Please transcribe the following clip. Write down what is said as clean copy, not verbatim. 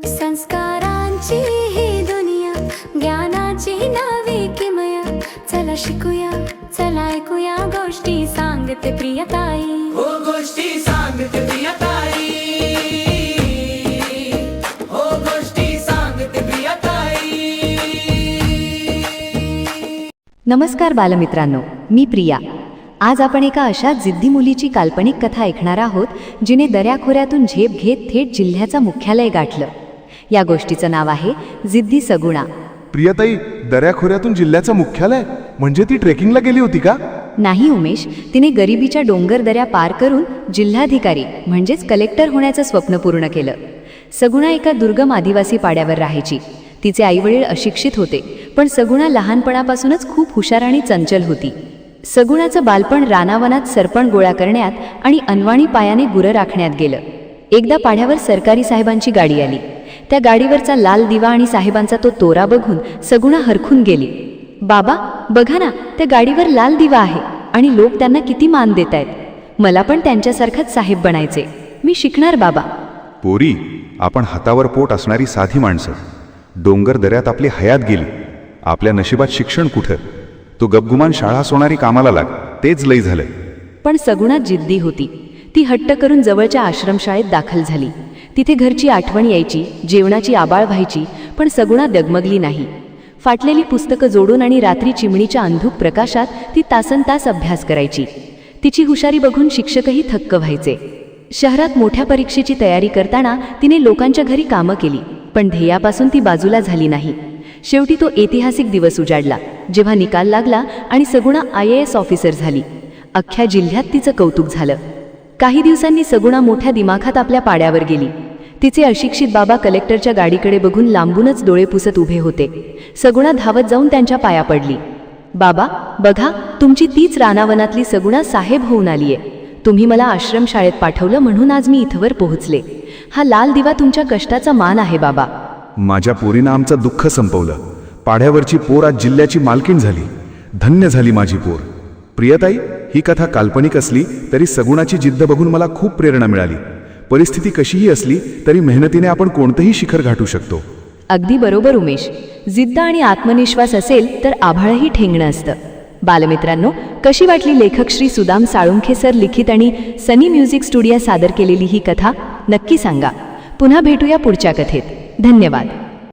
संस्कारांची ही दुनिया, ज्ञानाची नवी किमया. चला शिकूया, चला ऐकूया गोष्टी सांगते प्रियताई. हो गोष्टी सांगते प्रियताई, हो गोष्टी सांगते प्रियताई. नमस्कार बालमित्रांनो, मी प्रिया. आज आपण एका अशा जिद्दी मुलीची काल्पनिक कथा ऐकणार आहोत, जिने दऱ्याखोऱ्यातून झेप घेत थेट जिल्ह्याचा मुख्यालय गाठलं. या गोष्टीचं नाव आहे जिद्दी सगुणा. प्रियताई, दऱ्याखोऱ्यातून जिल्ह्याचं मुख्यालय म्हणजे ती ट्रेकिंगला गेली होती का? नाही उमेश, तिने गरिबीच्या डोंगर दऱ्या पार करून जिल्हाधिकारी म्हणजेच कलेक्टर होण्याचं स्वप्न पूर्ण केलं. सगुणा एका दुर्गम आदिवासी पाड्यावर राहायची. तिचे आईवडील अशिक्षित होते, पण सगुणा लहानपणापासूनच खूप हुशार आणि चंचल होती. सगुणाचं बालपण रानावनात सरपण गोळा करण्यात आणि अनवाणी पायाने गुरं राखण्यात गेलं. एकदा पाड्यावर सरकारी साहेबांची गाडी आली. त्या गाडीवरचा लाल दिवा आणि साहेबांचा तो तोरा बघून सगुणा हरखून गेली. बाबा, बघा ना, त्या गाडीवर लाल दिवा आहे आणि लोक त्यांना किती मान देत आहेत. मला पण त्यांच्यासारखाच साहेब बनायचे. मी शिकणार बाबा. पोरी, आपण हातावर पोट असणारी साधी माणसं. डोंगर दऱ्यात आपली हयात गेली. आपल्या नशिबात शिक्षण कुठं? तो गपगुमान शाळा सोनारी कामाला लाग, तेच लई झालं. पण सगुणा जिद्दी होती. ती हट्ट करून जवळच्या आश्रमशाळेत दाखल झाली. तिथे घरची आठवण यायची, जेवणाची आबाळ व्हायची, पण सगुणा डगमगली नाही. फाटलेली पुस्तकं जोडून आणि रात्री चिमणीच्या अंधुक प्रकाशात ती तासनतास अभ्यास करायची. तिची हुशारी बघून शिक्षकही थक्क व्हायचे. शहरात मोठ्या परीक्षेची तयारी करताना तिने लोकांच्या घरी कामं केली, पण ध्येयापासून ती बाजूला झाली नाही. शेवटी तो ऐतिहासिक दिवस उजाडला, जेव्हा निकाल लागला आणि सगुणा IAS ऑफिसर झाली. अख्ख्या जिल्ह्यात तिचं कौतुक झालं. काही दिवसांनी सगुणा मोठ्या दिमाखात आपल्या पाड्यावर गेली. तिचे अशिक्षित बाबा कलेक्टरच्या गाडीकडे बघून लांबूनच डोळे पुसत उभे होते. सगुणा धावत जाऊन त्यांच्या पाया पडली. बाबा, बघा, तुमची तीच रानावनातली सगुणा साहेब होऊन आलीये. तुम्ही मला आश्रमशाळेत पाठवलं म्हणून आज मी इथवर पोहोचले. हा लाल दिवा तुमच्या कष्टाचा मान आहे बाबा. माझ्या पोरीनं आमचं दुःख संपवलं. पाड्यावरची पोर आज जिल्ह्याची मालकीण झाली. धन्य झाली माझी पोर. प्रियताई, ही कथा काल्पनिक असली तरी सगुणाची जिद्द बघून मला खूप प्रेरणा मिळाली. परिस्थिती कशीही असली तरी मेहनतीने आपण कोणतंही शिखर गाठू शकतो. अगदी बरोबर उमेश. जिद्द आणि आत्मविश्वास असेल तर आभाळही ठेंगणं असतं. बालमित्रांनो, कशी वाटली लेखक श्री सुदाम साळुंखे सर लिखित आणि सनी म्युझिक स्टुडिओ सादर केलेली ही कथा? नक्की सांगा. पुन्हा भेटूया पुढच्या कथेत. धन्यवाद.